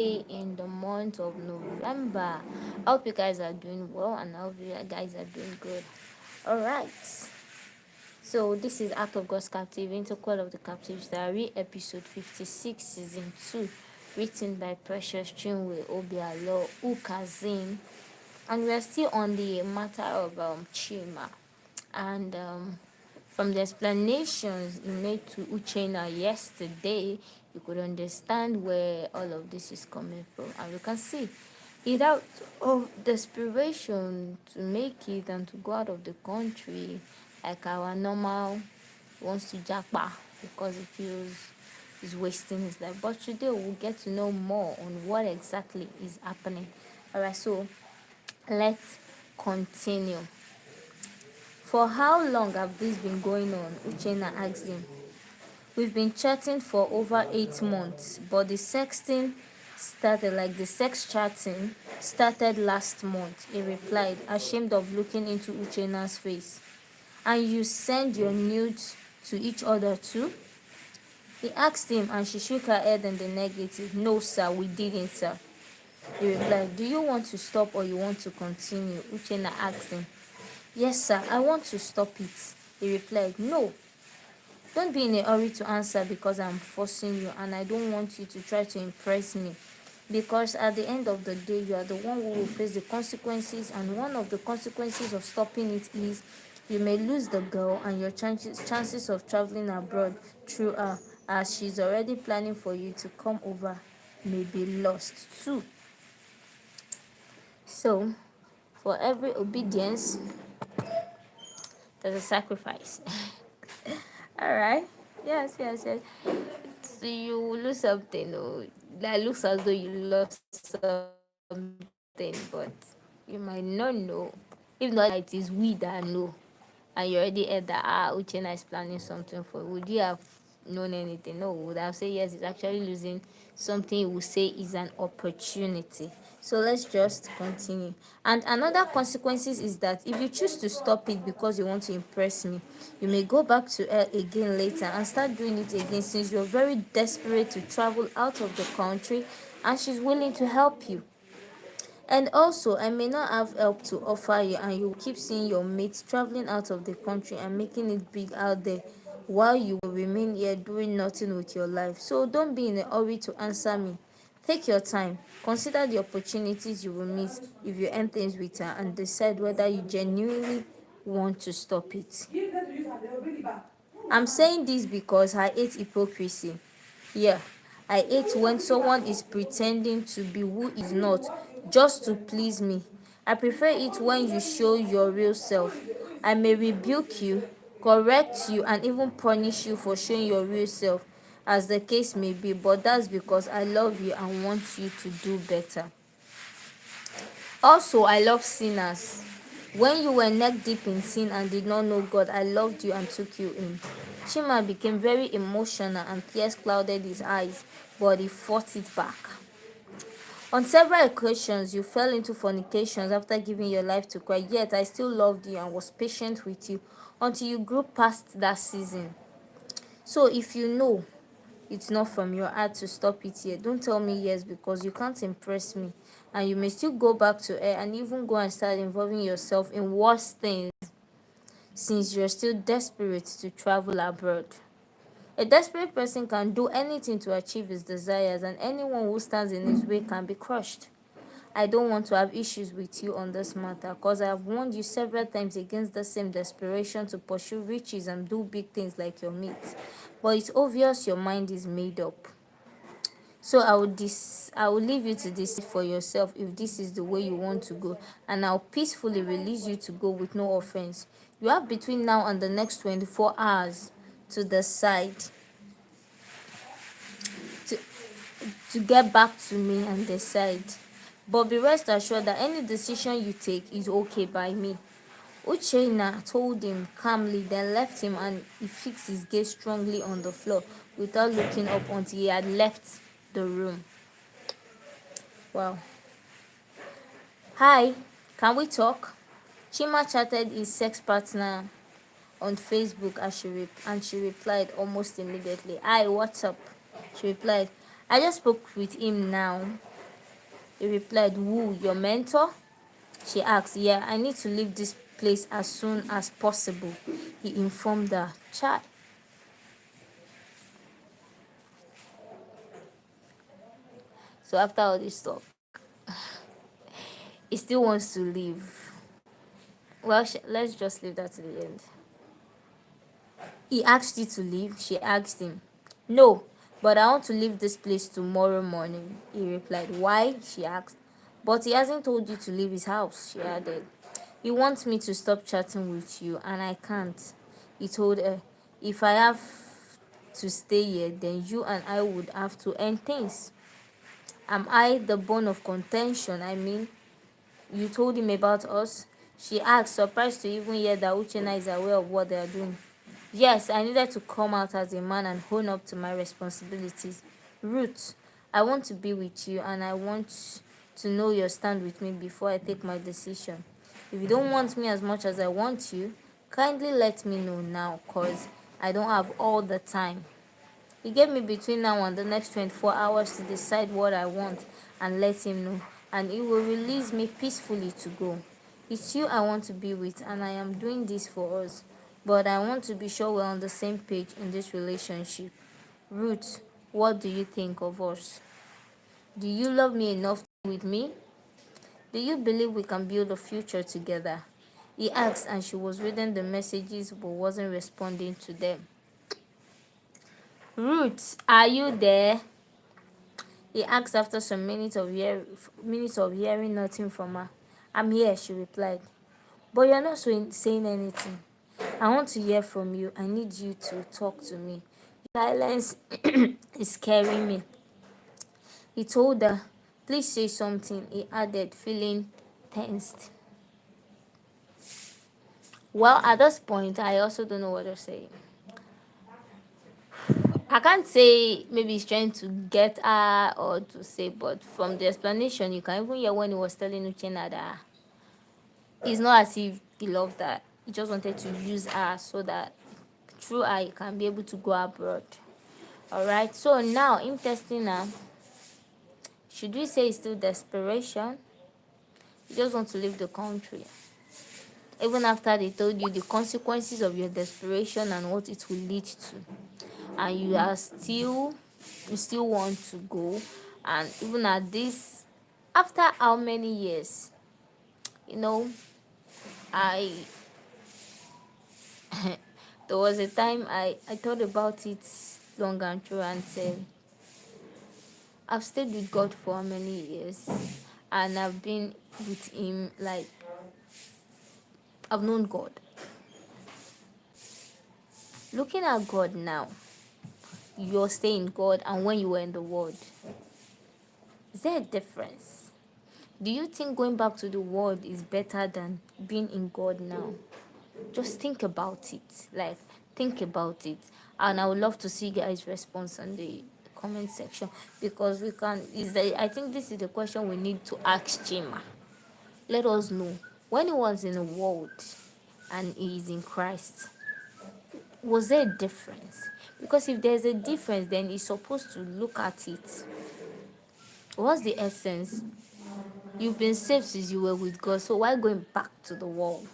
in the month of November. I hope you guys are doing well and I hope you guys are doing good. All right. So this is Act of God's Captive into Call of the Captives Diary, episode 56, season 2, written by Precious Chinwe Obialor-Ukazim. And we are still on the matter of Chima. And from the explanations you made to Uchenna yesterday, you could understand where all of this is coming from. And you can see it out of desperation to make it and to go out of the country, like our normal wants to japa because he feels he's wasting his life. But today we'll get to know more on what exactly is happening. Alright, so let's continue. For how long have this been going on? Uchenna asked him. We've been chatting for over 8 months, but the sex chatting started last month, he replied, ashamed of looking into Uchenna's face. And you send your nudes to each other too? He asked him and she shook her head in the negative. No, sir, we didn't, sir. He replied, do you want to stop or you want to continue? Uchenna asked him. Yes, sir, I want to stop it. He replied, no. Don't be in a hurry to answer because I'm forcing you and I don't want you to try to impress me. Because at the end of the day, you are the one who will face the consequences, and one of the consequences of stopping it is you may lose the girl and your chances of traveling abroad through her, as she's already planning for you to come over, may be lost too. So, for every obedience, there's a sacrifice. All right. Yes. So you lose something, or that looks as though you lost something, but you might not know. If not, it is we that know. And you already heard that Uchenna is planning something for you. Would you have known anything? No, we would have said yes, it's actually losing something you would say is an opportunity. So let's just continue. And another consequences is that if you choose to stop it because you want to impress me, you may go back to her again later and start doing it again, since you're very desperate to travel out of the country and she's willing to help you. And also, I may not have help to offer you, and you keep seeing your mates traveling out of the country and making it big out there while you will remain here doing nothing with your life. So don't be in a hurry to answer me. Take your time, consider the opportunities you will miss if you end things with her, and decide whether you genuinely want to stop it. I'm saying this because I hate hypocrisy. Yeah, I hate when someone is pretending to be who is not just to please me. I prefer it when you show your real self. I may rebuke you, correct you, and even punish you for showing your real self, as the case may be, but that's because I love you and want you to do better. Also, I love sinners. When you were neck deep in sin and did not know God, I loved you and took you in. Chima became very emotional and tears clouded his eyes, but he fought it back. On several occasions, you fell into fornications after giving your life to Christ, yet I still loved you and was patient with you until you grew past that season. So if you know it's not from your heart to stop it here, don't tell me yes, because you can't impress me, and you may still go back to her and even go and start involving yourself in worse things, since you're still desperate to travel abroad. A desperate person can do anything to achieve his desires, and anyone who stands in his way can be crushed. I don't want to have issues with you on this matter, because I have warned you several times against the same desperation to pursue riches and do big things like your mates. But it's obvious your mind is made up. So I will leave you to decide for yourself if this is the way you want to go, and I'll peacefully release you to go with no offense. You have between now and the next 24 hours to decide to, to get back to me and decide. But be rest assured that any decision you take is okay by me. Uchenna told him calmly, then left him, and he fixed his gaze strongly on the floor without looking up until he had left the room. Wow. Hi, can we talk? Chima chatted his sex partner on Facebook and she replied almost immediately. Hi, what's up? She replied, I just spoke with him now. He replied, who, your mentor? She asked. Yeah, I need to leave this place as soon as possible, he informed her. Child. So after all this talk, he still wants to leave. Well, let's just leave that to the end. He asked you to leave? She asked him. No, but I want to leave this place tomorrow morning, he replied. Why? She asked. But he hasn't told you to leave his house, she added. He wants me to stop chatting with you, and I can't, he told her. If I have to stay here, then you and I would have to end things. Am I the bone of contention? I mean, you told him about us? She asked, surprised to even hear that Uchenna is aware of what they are doing. Yes, I needed to come out as a man and own up to my responsibilities. Ruth, I want to be with you, and I want to know your stand with me before I take my decision. If you don't want me as much as I want you, kindly let me know now, cause I don't have all the time. He gave me between now and the next 24 hours to decide what I want and let him know, and he will release me peacefully to go. It's you I want to be with, and I am doing this for us. But I want to be sure we're on the same page in this relationship. Ruth, what do you think of us? Do you love me enough to be with me? Do you believe we can build a future together? He asked, and she was reading the messages but wasn't responding to them. Ruth, are you there? He asked after some minutes of hearing nothing from her. I'm here, she replied. But you're not saying anything. I want to hear from you. I need you to talk to me. Silence is scaring me. He told her, please say something, he added, feeling tensed. Well, at this point, I also don't know what to say. I can't say maybe he's trying to get her or to say, but from the explanation, you can even hear when he was telling Uchenna that it's not as if he loved her. He just wanted to use her so that through her he can be able to go abroad. Alright, so now him testing her, should we say it's still desperation? You just want to leave the country. Even after they told you the consequences of your desperation and what it will lead to. And you still want to go. And even at this, after how many years? You know, I there was a time I thought about it long and true and said, I've stayed with God for how many years? And I've been with him, like, I've known God. Looking at God now, you're staying in God and when you were in the world, is there a difference? Do you think going back to the world is better than being in God now? Just think about it. Like, think about it. And I would love to see you guys' response on the comment section, because I think this is the question we need to ask Chima. Let us know, when he was in the world and he is in Christ, was there a difference? Because if there's a difference, then he's supposed to look at it. What's the essence? You've been saved since you were with God, so why going back to the world?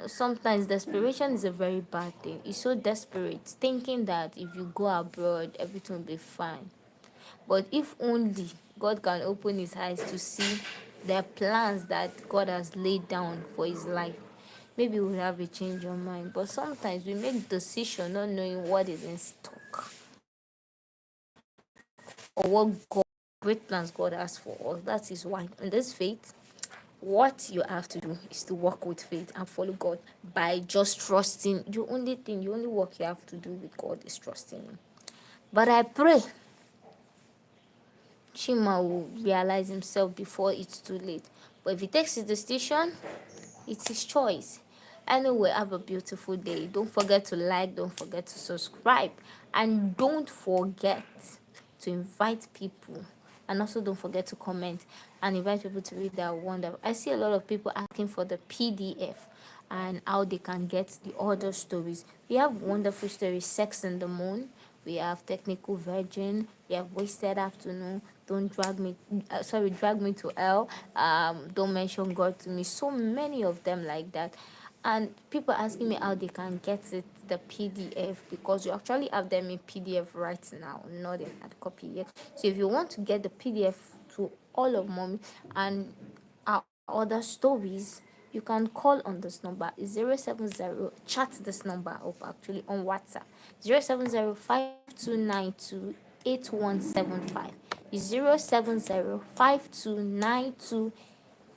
Sometimes desperation is a very bad thing. It's so desperate, thinking that if you go abroad, everything will be fine. But if only God can open his eyes to see the plans that God has laid down for his life, maybe we'll have a change of mind. But sometimes we make decisions not knowing what is in stock or what great plans God has for us. That is why in this faith, what you have to do is to walk with faith and follow God by just trusting. The only work you have to do with God is trusting him. But I pray Chima will realize himself before it's too late. But if he takes his decision, it's his choice. Anyway, have a beautiful day. Don't forget to like, don't forget to subscribe, and don't forget to invite people. And also don't forget to comment and invite people to read that wonder. I see a lot of people asking for the PDF and how they can get the other stories. We have wonderful stories, Sex in the Moon. We have Technical Virgin. We have Wasted Afternoon. don't drag me, drag me to hell, don't mention God to me. So many of them like that. And people asking me how they can get it, the PDF, because you actually have them in PDF right now, not in hard copy yet. So if you want to get the PDF to all of mommy and our other stories, you can call on this number 070, chat this number up actually on WhatsApp, 07052928175,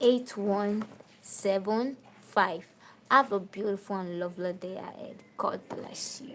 07052928175. Have a beautiful and lovely day ahead. God bless you.